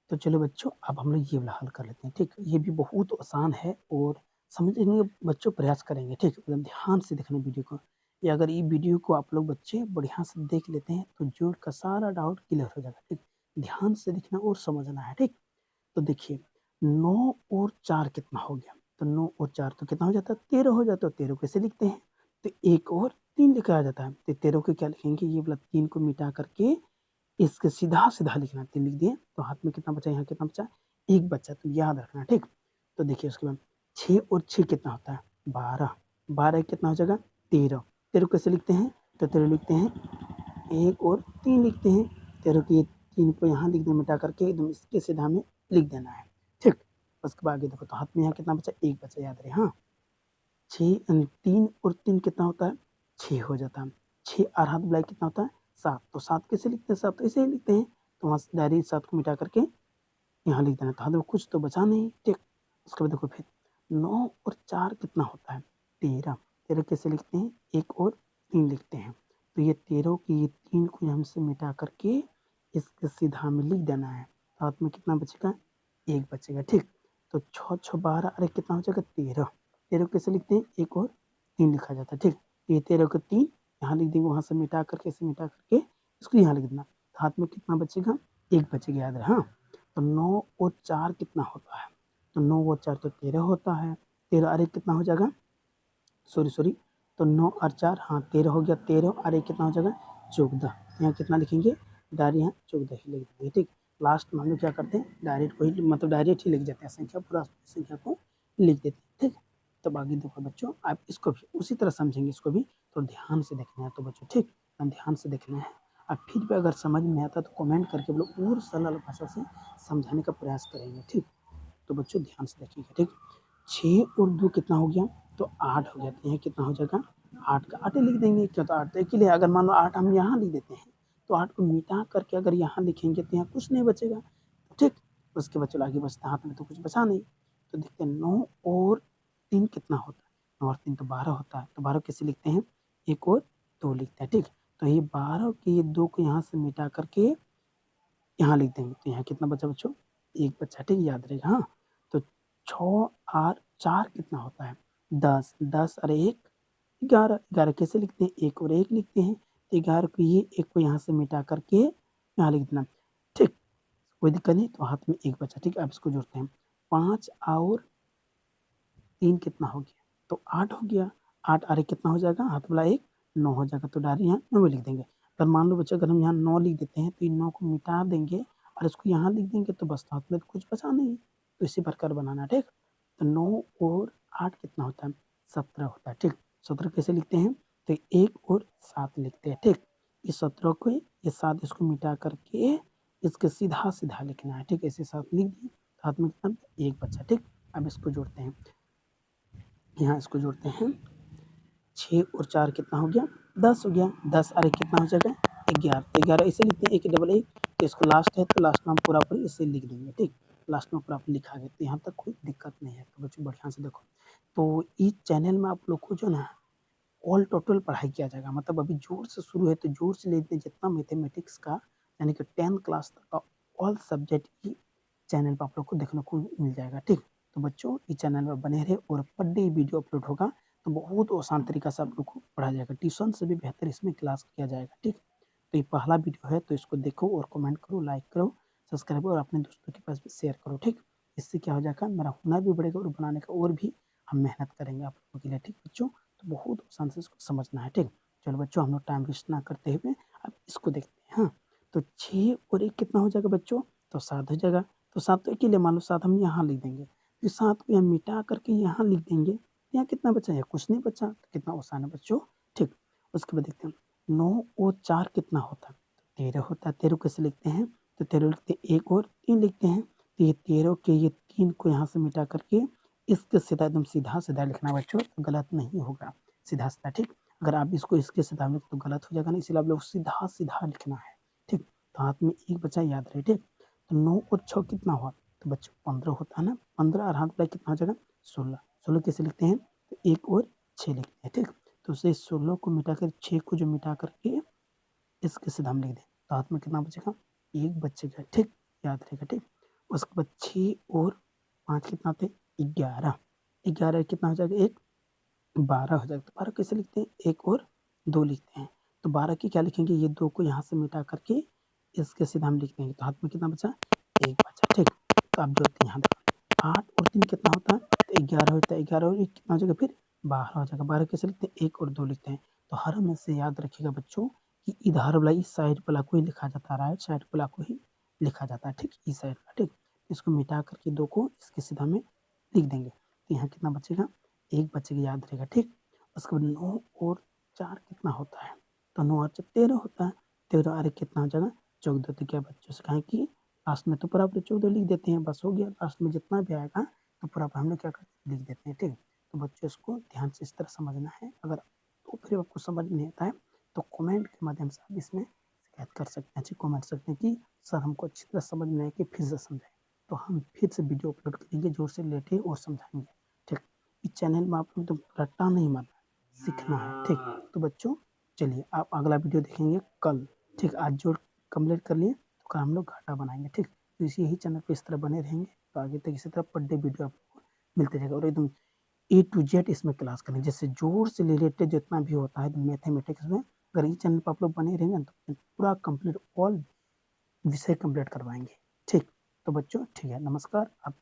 तो चलो बच्चों, अब हम लोग ये वाला हल कर लेते हैं, ठीक? ये भी बहुत आसान है और समझने में बच्चों प्रयास करेंगे, ठीक? एकदम ध्यान से देखना वीडियो को। या अगर ये वीडियो को आप लोग बच्चे बढ़िया से देख लेते हैं तो जोड़ का सारा डाउट क्लियर हो जाएगा, ठीक? ध्यान से देखना और समझना है, ठीक? तो देखिए 9 और 4 कितना हो गया? तो 9 और 4 तो कितना हो जाता है? 13 हो जाता है। 13 कैसे लिखते हैं? तो 1 और 3 लिखा जाता है। तो 13 को क्या लिखेंगे? ये वाला 3 को मिटा करके इसके सीधा-सीधा लिखना है। 3 लिख दिए, तो हाथ में कितना बचा? यहाँ कितना बचा? 1 बचा, तो याद रखना, ठीक? तो देखिए उसके बाद 6 और 6 कितना होता है? 12। 12 कितना हो जाएगा? 13। 13 कैसे लिखते हैं? तो 13 लिखते हैं 1 और 3 लिखते हैं। 13 के 3 को यहाँ लिख दें मिटा करके, एकदम इसके सीधा में लिख देना है, ठीक? उसके बाद आगे देखो, तो हाथ में यहाँ कितना बचा? 1 बचा, याद रहे, हाँ। 6 यानी 3 और 3 कितना होता है? 6 हो जाता है। 6 और हाथ मिलाए कितना होता है? 7। तो 7 कैसे लिखते हैं? 7 तो ऐसे ही लिखते हैं। तो वहाँ से डायरेक्ट 7 को मिटा करके यहाँ लिख देना। तो हाथ में कुछ तो बचा नहीं, ठीक? उसके बाद देखो फिर 9 और 4 कितना होता है? 13। 13 कैसे लिखते हैं? 1 और 3 लिखते हैं। तो ये 13 की ये 3 को हमसे मिटा करके इसके सीधा में लिख देना है। तो हाथ में कितना बचेगा? 1 बचेगा, ठीक? तो 6 6 12, अरे कितना हो जाएगा? 13। 13 कैसे लिखते हैं? 1 और 3 लिखा जाता है, ठीक? ये 13 को 3 यहाँ लिख देंगे, वहाँ से मिटा करके इसे मिटा करके इसको यहाँ लिख देना। तो हाथ में कितना बचेगा? 1 बचेगा, याद रहे, हाँ। तो 9 और 4 कितना होता है? तो 9 और 4 तो 13 होता है। 13 और 1 कितना हो जाएगा? सॉरी, तो 9 और 4, हाँ 13 हो गया। 13 और 1 कितना हो जाएगा? 14। यहाँ कितना लिखेंगे? डायरेक्ट यहाँ 14 ही लिख देंगे, ठीक? लास्ट में हम लोग क्या करते हैं? डायरेक्ट को ही मतलब डायरेक्ट ही लिख देते हैं, संख्या पूरा संख्या को लिख देते हैं, ठीक? तब आगे देखो बच्चों, आप इसको भी उसी तरह समझेंगे, इसको भी तो ध्यान से देखना है तो बच्चों, ठीक? ध्यान से देखना है। अब फिर भी अगर समझ में आता तो कमेंट करके हम लोग और सरल भाषा से समझाने का प्रयास करेंगे, ठीक? तो बच्चों ध्यान से देखिएगा, ठीक? 6 और 2 कितना हो गया? तो 8 हो गया। तो यहाँ कितना हो जाएगा? 8 का 8 ही लिख देंगे, क्या? तो 8 तो एक ही, अगर मान लो 8 हम यहाँ लिख देते हैं तो 8 को मिटा करके अगर यहाँ लिखेंगे तो यहाँ कुछ नहीं बचेगा, ठीक? उसके बाद चलो आगे बचता है, हाथ में तो कुछ बचा नहीं। तो देखते हैं 9 और 3 कितना होता है? 9 और 3 तो 12 होता है। तो 12 कैसे लिखते हैं? 1 और 2 लिखते हैं, ठीक? तो ये 12 के ये 2 को यहाँ से मिटा करके यहाँ लिख देंगे। तो यहाँ कितना बचा बच्चों? 1 बचा, ठीक? याद रहेगा, हाँ। तो 6 और 4 कितना होता है? 10। 10 और 1 11। 11 कैसे लिखते हैं? 1 और 1 लिखते हैं। तो 11 को ये 1 को यहाँ से मिटा करके यहाँ लिख देना, ठीक? कोई दिक्कत नहीं। तो हाथ में 1 बचा, ठीक? अब इसको जोड़ते हैं। 5 और 3 कितना हो गया? तो 8 हो गया। 8 और 1 कितना हो जाएगा? हाथ वाला 1 9 हो जाएगा। तो डायरेक्ट यहाँ 9 लिख देंगे। अगर मान लो बच्चों, अगर हम यहाँ 9 लिख देते हैं तो इन 9 को मिटा देंगे और इसको यहाँ लिख देंगे तो बस, हाथ में तो कुछ बचा नहीं। तो इसी प्रकार बनाना, ठीक? तो 9 और 8 कितना होता है? 17 होता है, ठीक? 17 कैसे लिखते हैं? तो 1 और 7 लिखते हैं, ठीक? इस 17 को ये 7 इसको मिटा करके इसके सीधा-सीधा लिखना है, ठीक? ऐसे 7 लिख दिए, तो हाथ में कितना? 1 बचा, ठीक? अब इसको जोड़ते हैं। यहाँ इसको जोड़ते हैं। 6 और 4 कितना हो गया? 10 हो गया। 10 और 1 कितना हो जाएगा? 11। तो 11 इसे लिखते हैं, 1 डबल 1, तो इसको लास्ट है तो लास्ट में हम पूरा-पूरी इसे लिख देंगे, ठीक? लास्ट में पूरा लिखा गया, तो यहाँ तक कोई दिक्कत नहीं है। तो बच्चों बढ़िया से देखो, तो इस चैनल में आप लोग को जो ना ऑल टोटल पढ़ाई किया जाएगा, मतलब अभी जोर से शुरू है तो जोर से लेते जितना मैथमेटिक्स का यानी कि 10th क्लास तक का ऑल सब्जेक्ट ही चैनल पर आप लोग को देखने को मिल जाएगा, ठीक? तो बच्चों इस चैनल पर बने रहे और पर डे वीडियो अपलोड होगा, तो बहुत आसान तरीका से आप लोग को पढ़ाया जाएगा। ट्यूशन से भी बेहतर इसमें क्लास किया जाएगा, ठीक? तो ये पहला वीडियो है तो इसको देखो और कमेंट करो, लाइक करो, सब्सक्राइब करो और अपने दोस्तों के पास भी शेयर करो, ठीक? इससे क्या हो जाएगा, मेरा हुनर भी बढ़ेगा और बनाने का और भी हम मेहनत करेंगे आप लोगों के लिए, ठीक बच्चों? तो बहुत आसान से इसको समझना है, ठीक? चलो बच्चों, हम लोग टाइम वेस्ट ना करते हुए अब इसको देखते हैं, हाँ। तो 6 और 1 कितना हो जाएगा बच्चों? तो 7 हो जाएगा। तो 7 तो अकेले मान लो 7 हम यहाँ लिख देंगे, फिर 7 को यहाँ मिटा करके यहाँ लिख देंगे, तो यहाँ कितना बचा? यहाँ कुछ नहीं बचा। तो कितना आसान है बच्चों, ठीक? उसके बाद देखते हैं 9 और 4 कितना होता है? तो 13 होता है। 13 कैसे लिखते हैं? तो 13 लिखते हैं, 1 और 3 लिखते हैं। तो ये 13 के ये 3 को यहाँ से मिटा करके इसके सीधा एकदम सीधा-सीधा लिखना बच्चों, तो गलत नहीं होगा, सीधा-सीधा, ठीक? अगर आप इसको इसके सीधा लिखें तो गलत हो जाएगा ना, इसलिए आप लोग सीधा-सीधा लिखना है, ठीक? तो हाथ में 1 बचा, याद रहे, ठीक? तो 9 और 6 कितना हुआ? तो बच्चों 15 होता है ना, 15 और हाथ में कितना हो जाएगा? 16। 16 कैसे लिखते हैं? तो 1 और 6 लिखते हैं, ठीक? तो उसे 16 को मिटा कर 6 को जो मिटा करके इसके सीधा हम लिख दें, तो हाथ में कितना बचेगा? 1 बचेगा, ठीक? याद रहेगा, ठीक? उसके बाद 6 और 5 कितना होते हैं 11, 11 कितना हो जाएगा 1 12 हो जाएगा। तो 12 कैसे लिखते हैं 1 और 2 लिखते हैं। तो 12 की क्या लिखेंगे ये 2 को यहाँ से मिटा करके इसके सीधा हम लिख देंगे। तो हाथ में कितना बचा 1 बचा, ठीक। तो आप जो यहाँ देखो 8 और 3 कितना होता है तो 11 होता है, 11 और 1 कितना हो जाएगा फिर 12 हो जाएगा। 12 कैसे लिखते हैं 1 और 2 लिखते हैं। तो हर हमेशा याद रखिएगा बच्चों कि इधर वाला इस साइड वाला को ही लिखा जाता है, राइट साइड वाला को ही लिखा जाता है, ठीक, इस साइड का, ठीक। इसको मिटा करके 2 को इसके सीधा में लिख देंगे। तो यहाँ कितना बचेगा 1 बचेगा, याद रहेगा, ठीक। उसके बाद 9 और 4 कितना होता है तो 9 और 4 13 होता है। 13 और 1 कितना हो जाएगा 14। तो क्या बच्चों से कहें कि लास्ट में तो पूरा 14 लिख देते हैं, बस हो गया। लास्ट में जितना भी आएगा तो पूरा हम लोग क्या करते हैं लिख देते हैं, ठीक। तो बच्चों इसको ध्यान से इस तरह समझना है। अगर तो फिर आपको समझ नहीं आता है तो कमेंट के माध्यम से आप इसमें शिकायत कर सकते हैं, अच्छी कमेंट सकते हैं कि सर हमको अच्छी तरह समझ में आए कि फिर से समझाएं। तो हम फिर से वीडियो अपलोड करेंगे, जोर से लेटे और समझाएंगे, ठीक। इस चैनल में आप लोग तो रट्टा नहीं मारना, सीखना है, ठीक। तो बच्चों चलिए आप अगला वीडियो देखेंगे कल, ठीक। आज जो कंप्लीट कर लिए तो कल हम लोग घाटा बनाएंगे, ठीक। तो इसी यही चैनल पे इस तरह बने रहेंगे तो आगे तक इसी तरह पर डे वीडियो आपको मिलते रहेगा और एकदम ए टू जेड इसमें क्लास करेंगे, जैसे जोर से रिलेटेड जितना भी होता है मैथमेटिक्स में। अगर इस चैनल पर आप लोग बने रहेंगे तो पूरा कंप्लीट ऑल विषय कंप्लीट करवाएंगे, ठीक। तो बच्चों ठीक है, नमस्कार। आप